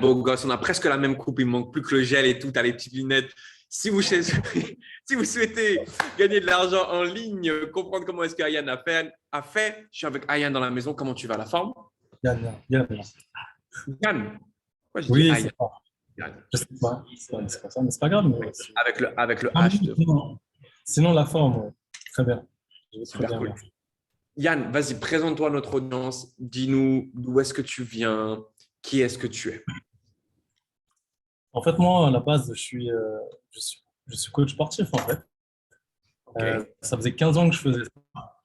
beau gosse, on a presque la même coupe, il me manque plus que le gel et tout, tu as les petites lunettes. Si vous, si vous souhaitez gagner de l'argent en ligne, comprendre comment est-ce qu'Ayan a fait, je suis avec Ayan dans la maison, comment tu vas, la forme? Yann, Yann. Yann. Pourquoi je dis Oui, Ayan? c'est pas. Je sais pas. C'est pas ça, mais c'est pas grave. Mais... Avec le Ah, H de. sinon, la forme, ouais. Très bien. Très Super bien, cool. merci. Yann, vas-y, présente-toi à notre audience. Dis-nous d'où est-ce que tu viens, qui est-ce que tu es. En fait, moi, à la base, je suis coach sportif, en fait. Ok. Ça faisait 15 ans que je faisais ça.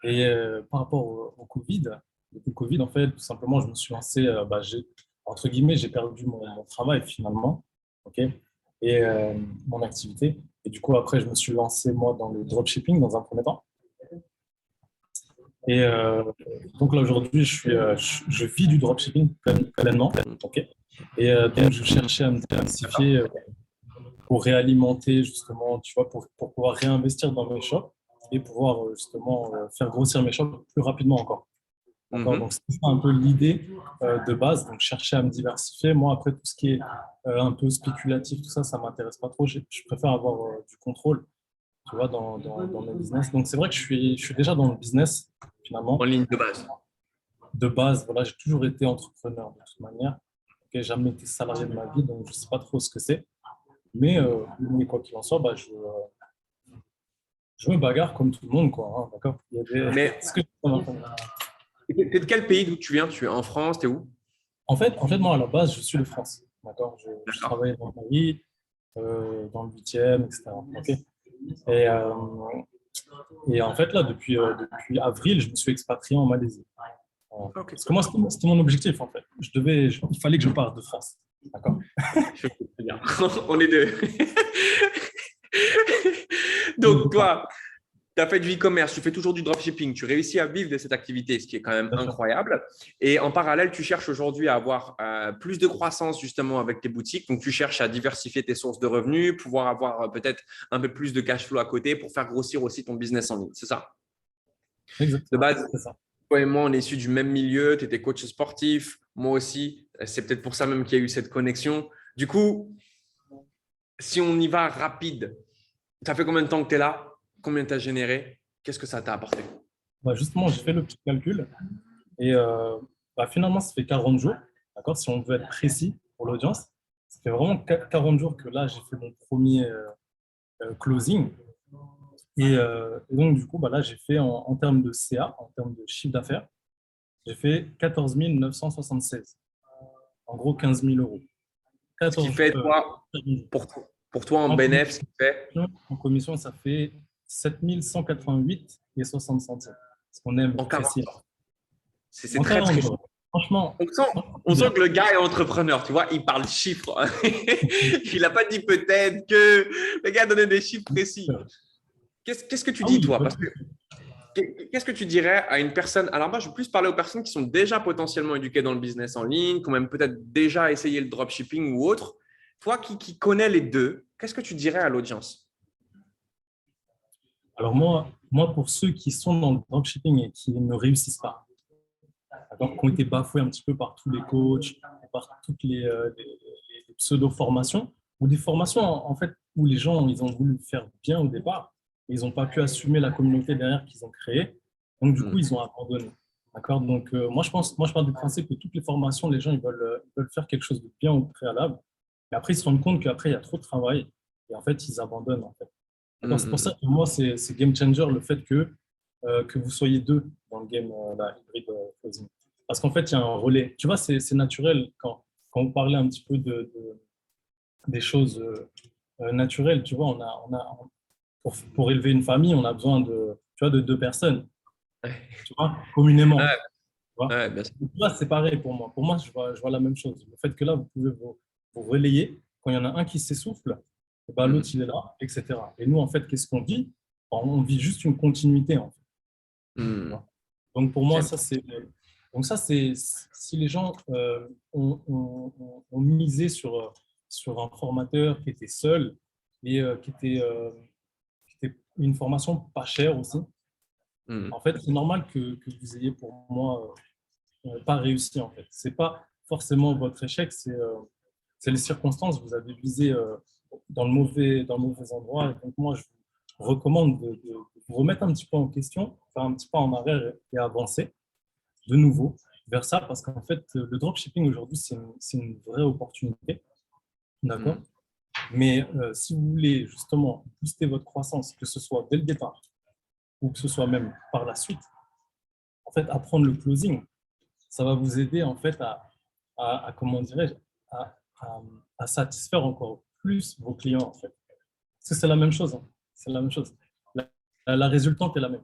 Et par rapport au Covid, depuis le Covid, en fait, tout simplement, je me suis lancé, entre guillemets, j'ai perdu mon travail finalement, ok, et mon activité. Et du coup, après, je me suis lancé, moi, dans le dropshipping dans un premier temps. Et donc là, aujourd'hui, je vis du dropshipping pleinement, ok. Et donc, je cherchais à me diversifier pour réalimenter, justement, tu vois, pour pouvoir réinvestir dans mes shops et pouvoir justement faire grossir mes shops plus rapidement encore. D'accord, donc Mhm. c'est ça un peu l'idée de base. Donc chercher à me diversifier. Moi, après, tout ce qui est un peu spéculatif, tout ça, ça m'intéresse pas trop. Je préfère avoir du contrôle, tu vois, dans mes business. Donc c'est vrai que je suis déjà dans le business, En finalement. ligne de base. De base, voilà, j'ai toujours été entrepreneur de toute manière. Ok, j'ai jamais été salarié de ma vie, donc je sais pas trop ce que c'est. Mais quoi qu'il en soit, je me bagarre comme tout le monde, quoi. Hein, d'accord. Il y a des... Mais ce que t'es de quel pays d'où tu viens? Tu es en France, t'es où? moi, à la base, je suis de France. D'accord. Je D'accord. travaillais dans Paris, dans le 8e, etc. Ok. Et, euh, et en fait, là, depuis avril, je me suis expatrié en Malaisie. Voilà. Ok. Parce que moi, c'était mon objectif, en fait. Il fallait que je parte de France. D'accord. Je fais très bien. On est deux. Donc, Donc, toi, tu as fait du e-commerce, tu fais toujours du dropshipping, tu réussis à vivre de cette activité, ce qui est quand même incroyable. Et en parallèle, tu cherches aujourd'hui à avoir plus de croissance justement avec tes boutiques. Donc, tu cherches à diversifier tes sources de revenus, pouvoir avoir peut-être un peu plus de cash flow à côté pour faire grossir aussi ton business en ligne. C'est ça? De exactement, base, c'est ça. toi et moi, on est issus du même milieu. Tu étais coach sportif, moi aussi. C'est peut-être pour ça même qu'il y a eu cette connexion. Du coup, si on y va rapide, ça fait combien de temps que tu es là? Combien tu as généré? Qu'est-ce que ça t'a apporté? Justement, j'ai fait le petit calcul. Et finalement, ça fait 40 jours. D'accord. Si on veut être précis pour l'audience, ça fait vraiment 40 jours que là, j'ai fait mon premier closing. Et donc, du coup, là, j'ai fait en termes de CA, en termes de chiffre d'affaires, j'ai fait 14 976. En gros, 15 000 euros. Ce qui 14, fait, toi, pour toi, en en bénéfice, ce qui fait. commission, ça fait 7 188 et 60 centimes. Parce qu'on aime En être 40 précis. ans. C'est En très, 40 très. jours. Franchement, On sent, on c'est sent bien. que le gars est entrepreneur, tu vois, il parle chiffres. Il n'a pas dit peut-être que le gars donnait des chiffres précis. Qu'est-ce que tu Ah dis, oui, toi? Parce que qu'est-ce que tu dirais à une personne? Alors, moi, je veux plus parler aux personnes qui sont déjà potentiellement éduquées dans le business en ligne, qui ont même peut-être déjà essayé le dropshipping ou autre. Toi qui connais les deux, qu'est-ce que tu dirais à l'audience? alors moi, pour ceux qui sont dans le dropshipping et qui ne réussissent pas, d'accord, qui ont été bafoués un petit peu par tous les coachs, par toutes les pseudo-formations, ou des formations en fait où les gens ils ont voulu faire bien au départ, et ils n'ont pas pu assumer la communauté derrière qu'ils ont créée, donc du coup ils ont abandonné. D'accord. Donc moi je pars du principe que toutes les formations, les gens ils veulent faire quelque chose de bien au préalable, et après ils se rendent compte qu'après il y a trop de travail, et en fait ils abandonnent en fait. D'accord. C'est pour ça que pour moi c'est game changer le fait que vous soyez deux dans le game hybride closing. Parce qu'en fait, il y a un relais. Tu vois, c'est naturel quand vous parlez un petit peu des choses naturelles. Tu vois, pour élever une famille, on a besoin tu vois, de deux personnes, tu vois, communément. Ouais, Tu vois. ouais, bien sûr. Et là, c'est pareil pour moi. Pour moi, je vois la même chose. Le fait que là, vous pouvez vous relayer. Quand il y en a un qui s'essouffle, et ben, l'autre, il est là, etc. Et nous, en fait, qu'est-ce qu'on vit? On vit juste une continuité, en fait. Tu vois. Donc, pour moi, J'aime. ça, c'est si les gens ont misé sur un formateur qui était seul et qui était une formation pas chère aussi, en fait, c'est normal que vous ayez pour moi pas réussi en fait. C'est pas forcément votre échec, c'est les circonstances. Vous avez visé dans le mauvais endroit. Et donc, moi, je vous recommande de vous remettre un petit peu en question, faire un petit pas en arrière et avancer de nouveau vers ça, parce qu'en fait, le dropshipping aujourd'hui, c'est une vraie opportunité. D'accord? Mais si vous voulez justement booster votre croissance, que ce soit dès le départ ou que ce soit même par la suite, en fait, apprendre le closing, ça va vous aider en fait comment dirais-je, à, à- à satisfaire encore plus vos clients en fait. Parce que c'est la même chose, hein. C'est la même chose. La résultante est la même.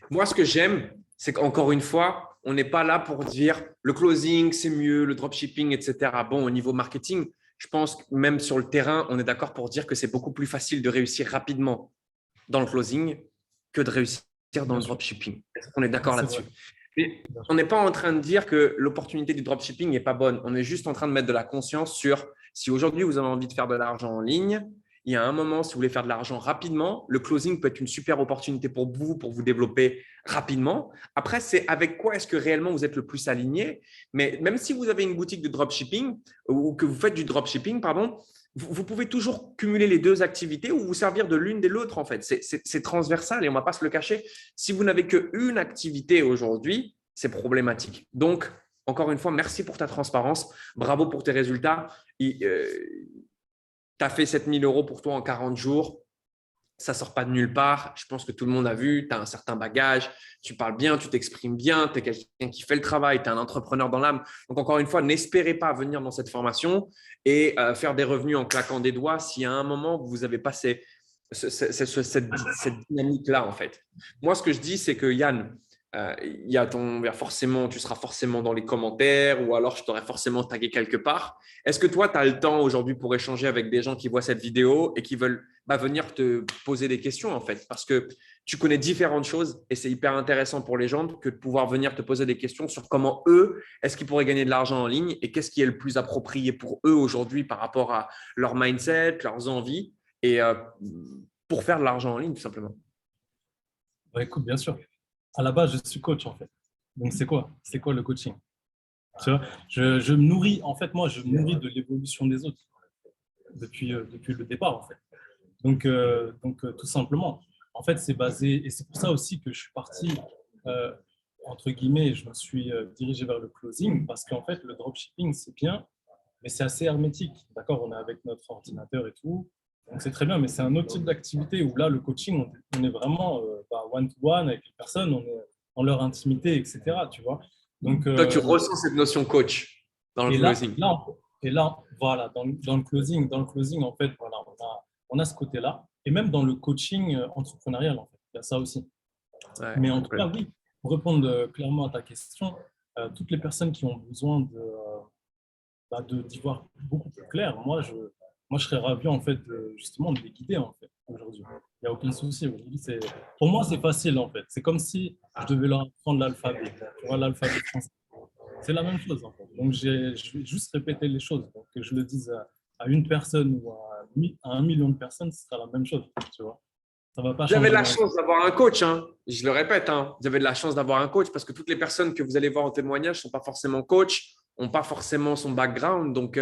Moi, ce que j'aime, c'est qu'encore une fois, on n'est pas là pour dire le closing, c'est mieux, le dropshipping, etc. Bon, au niveau marketing, je pense que même sur le terrain, on est d'accord pour dire que c'est beaucoup plus facile de réussir rapidement dans le closing que de réussir dans Bien le sûr, dropshipping. On est d'accord c'est là-dessus. vrai. Mais Bien on sûr. n'est pas en train de dire que l'opportunité du dropshipping n'est pas bonne. On est juste en train de mettre de la conscience sur si aujourd'hui vous avez envie de faire de l'argent en ligne, il y a un moment, si vous voulez faire de l'argent rapidement, le closing peut être une super opportunité pour vous développer rapidement. Après, c'est avec quoi est-ce que réellement vous êtes le plus aligné. Mais même si vous avez une boutique de dropshipping ou que vous faites du dropshipping, pardon, vous pouvez toujours cumuler les deux activités ou vous servir de l'une de l'autre en fait. C'est transversal et on ne va pas se le cacher. Si vous n'avez qu'une activité aujourd'hui, c'est problématique. Donc, encore une fois, merci pour ta transparence. Bravo pour tes résultats. Tu as fait 7 000 euros pour toi en 40 jours. Ça ne sort pas de nulle part. Je pense que tout le monde a vu. Tu as un certain bagage. Tu parles bien, tu t'exprimes bien. Tu es quelqu'un qui fait le travail. Tu es un entrepreneur dans l'âme. Donc, encore une fois, n'espérez pas venir dans cette formation et faire des revenus en claquant des doigts si à un moment, vous avez passé cette dynamique-là, en fait. Moi, ce que je dis, c'est que Yann, tu seras forcément dans les commentaires ou alors je t'aurai forcément tagué quelque part. Est-ce que toi, tu as le temps aujourd'hui pour échanger avec des gens qui voient cette vidéo et qui veulent venir te poser des questions, en fait? Parce que tu connais différentes choses et c'est hyper intéressant pour les gens que de pouvoir venir te poser des questions sur comment eux, est-ce qu'ils pourraient gagner de l'argent en ligne et qu'est-ce qui est le plus approprié pour eux aujourd'hui par rapport à leur mindset, leurs envies et pour faire de l'argent en ligne, tout simplement. Bah, écoute, bien sûr. À la base, je suis coach en fait. Donc, c'est quoi? C'est quoi le coaching? Tu vois, je me nourris, en fait, moi, je me nourris de l'évolution des autres depuis le départ, en fait. Donc, tout simplement, en fait, c'est basé, et c'est pour ça aussi que je suis parti, euh, entre guillemets, je me suis dirigé vers le closing, parce qu'en fait, le dropshipping, c'est bien, mais c'est assez hermétique. D'accord, on est avec notre ordinateur et tout, donc c'est très bien, mais c'est un autre type d'activité où là, le coaching, on est vraiment one-to-one avec les personnes, on est dans leur intimité, etc. Tu vois. Donc, Toi, tu ressens cette notion coach dans le et là, closing. voilà, dans le closing, en fait, voilà, on a ce côté-là. Et même dans le coaching entrepreneurial, en fait, il y a ça aussi. Ouais, Mais en tout cas, complètement. oui, pour répondre clairement à ta question, toutes les personnes qui ont besoin d'y voir beaucoup plus clair, moi, je serais ravi, en fait, justement, de les guider, en fait, aujourd'hui. Il n'y a aucun souci. Aujourd'hui, pour moi, c'est facile, en fait. C'est comme si je devais leur apprendre l'alphabet. Tu vois, l'alphabet français. C'est la même chose, en fait. Donc, je vais juste répéter les choses. Donc, que je le dise à une personne ou à 1 million de personnes, ce sera la même chose, tu vois. Ça ne va pas Vous avez de changer la grand-chose. chance d'avoir un coach, hein. Je le répète, hein. Vous avez de la chance d'avoir un coach parce que toutes les personnes que vous allez voir en témoignage ne sont pas forcément coach, n'ont pas forcément son background. Donc,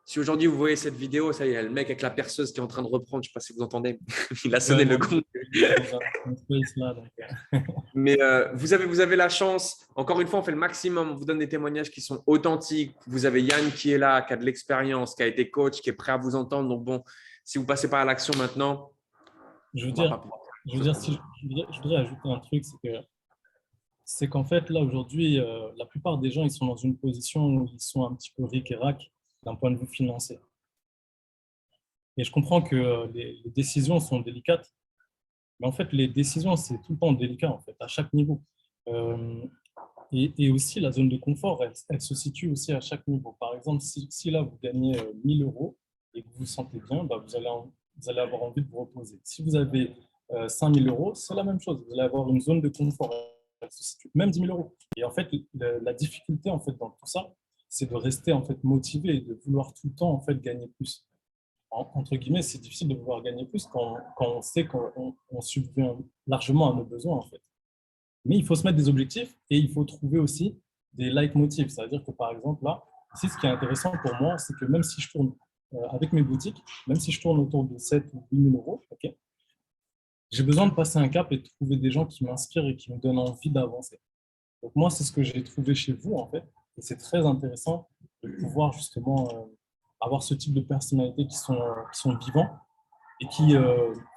si aujourd'hui vous voyez cette vidéo, ça y est, le mec avec la perceuse qui est en train de reprendre, je ne sais pas si vous entendez, il a sonné Ouais, le non, gong. je suis dans un space là. Donc, Mais vous avez la chance. Encore une fois, on fait le maximum. On vous donne des témoignages qui sont authentiques. Vous avez Yann qui est là, qui a de l'expérience, qui a été coach, qui est prêt à vous entendre. Donc, bon, si vous passez pas à l'action maintenant, je veux on ne va pas dire, pouvoir faire je quelque veux chose dire pour si vous. je voudrais ajouter un truc, c'est qu'en fait, là, aujourd'hui, la plupart des gens, ils sont dans une position où ils sont un petit peu ric et rac d'un point de vue financier. Et je comprends que les décisions sont délicates, mais en fait, les décisions, c'est tout le temps délicat, en fait, à chaque niveau. Euh, et aussi, la zone de confort, elle se situe aussi à chaque niveau. Par exemple, si là, vous gagnez 1 000 euros et que vous vous sentez bien, bah, vous allez avoir envie de vous reposer. Si vous avez 5 000 euros, c'est la même chose. Vous allez avoir une zone de confort. Elle se situe, même 10 000 euros. Et en fait, la difficulté en fait, dans tout ça, c'est de rester en fait, motivé et de vouloir tout le temps en fait, gagner plus. Entre guillemets, c'est difficile de vouloir gagner plus quand on sait qu'on subvient largement à nos besoins. En fait. Mais il faut se mettre des objectifs et il faut trouver aussi des leitmotifs. C'est-à-dire que, par exemple, là, ici, ce qui est intéressant pour moi, c'est que même si je tourne avec mes boutiques, même si je tourne autour de 7 ou 8 000 euros, ok, j'ai besoin de passer un cap et de trouver des gens qui m'inspirent et qui me donnent envie d'avancer. Donc, moi, c'est ce que j'ai trouvé chez vous, en fait. Et c'est très intéressant de pouvoir justement avoir ce type de personnalités qui sont vivants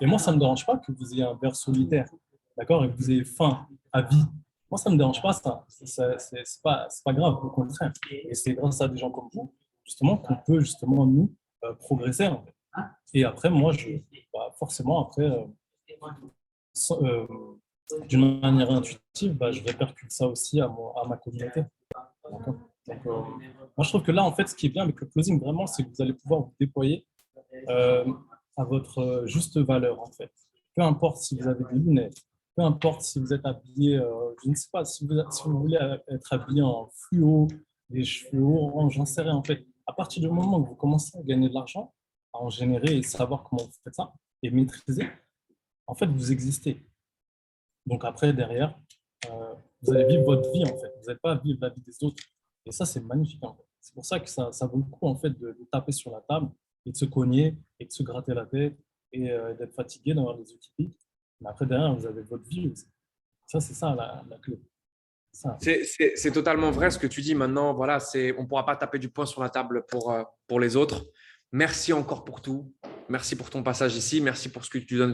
et moi, ça ne me dérange pas que vous ayez un verre solitaire, d'accord, et que vous ayez faim à vie. Moi, ça ne me dérange pas, ça. C'est pas grave, au contraire. Et c'est grâce à des gens comme vous, justement, qu'on peut, justement, nous, progresser, en fait. Et après, moi, forcément, après, euh, d'une manière intuitive, je répercute ça aussi à ma communauté. D'accord. Donc, moi, je trouve que là, en fait, ce qui est bien avec le closing, vraiment, c'est que vous allez pouvoir vous déployer euh, à votre juste valeur, en fait. Peu importe si vous avez des lunettes, peu importe si vous êtes habillé, je ne sais pas, si vous voulez être habillé en fluo, des cheveux orange, j'en sais rien, en fait. À partir du moment où vous commencez à gagner de l'argent, à en générer et savoir comment vous faites ça, et maîtriser, en fait, vous existez. Donc après, derrière, vous allez vivre votre vie, en fait. Vous n'allez pas vivre la vie des autres. Et ça, c'est magnifique, en fait. C'est pour ça que ça vaut le coup, en fait, de taper sur la table et de se cogner et de se gratter la tête et d'être fatigué, d'avoir les yeux qui piquent. Mais après, derrière, vous avez votre vie aussi. Ça, c'est ça la clé. Ça. C'est totalement vrai ce que tu dis maintenant. Voilà, on ne pourra pas taper du poing sur la table pour les autres. Merci encore pour tout. Merci pour ton passage ici. Merci pour ce que tu donnes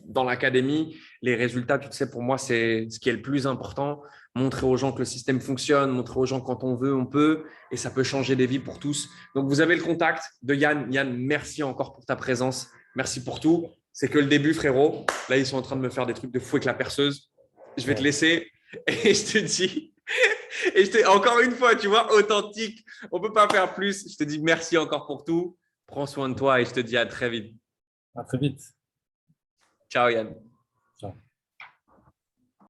dans l'académie. Les résultats, tu sais, pour moi, c'est ce qui est le plus important. Montrer aux gens que le système fonctionne, montrer aux gens quand on veut, on peut. Et ça peut changer des vies pour tous. Donc, vous avez le contact de Yann. Yann, merci encore pour ta présence. Merci pour tout. C'est que le début, frérot. Là, ils sont en train de me faire des trucs de fou avec la perceuse. Je vais te laisser. Et je te dis, encore une fois, tu vois, authentique, on ne peut pas faire plus. Je te dis merci encore pour tout. Prends soin de toi et je te dis à très vite. À très vite. Ciao Yann. Ciao.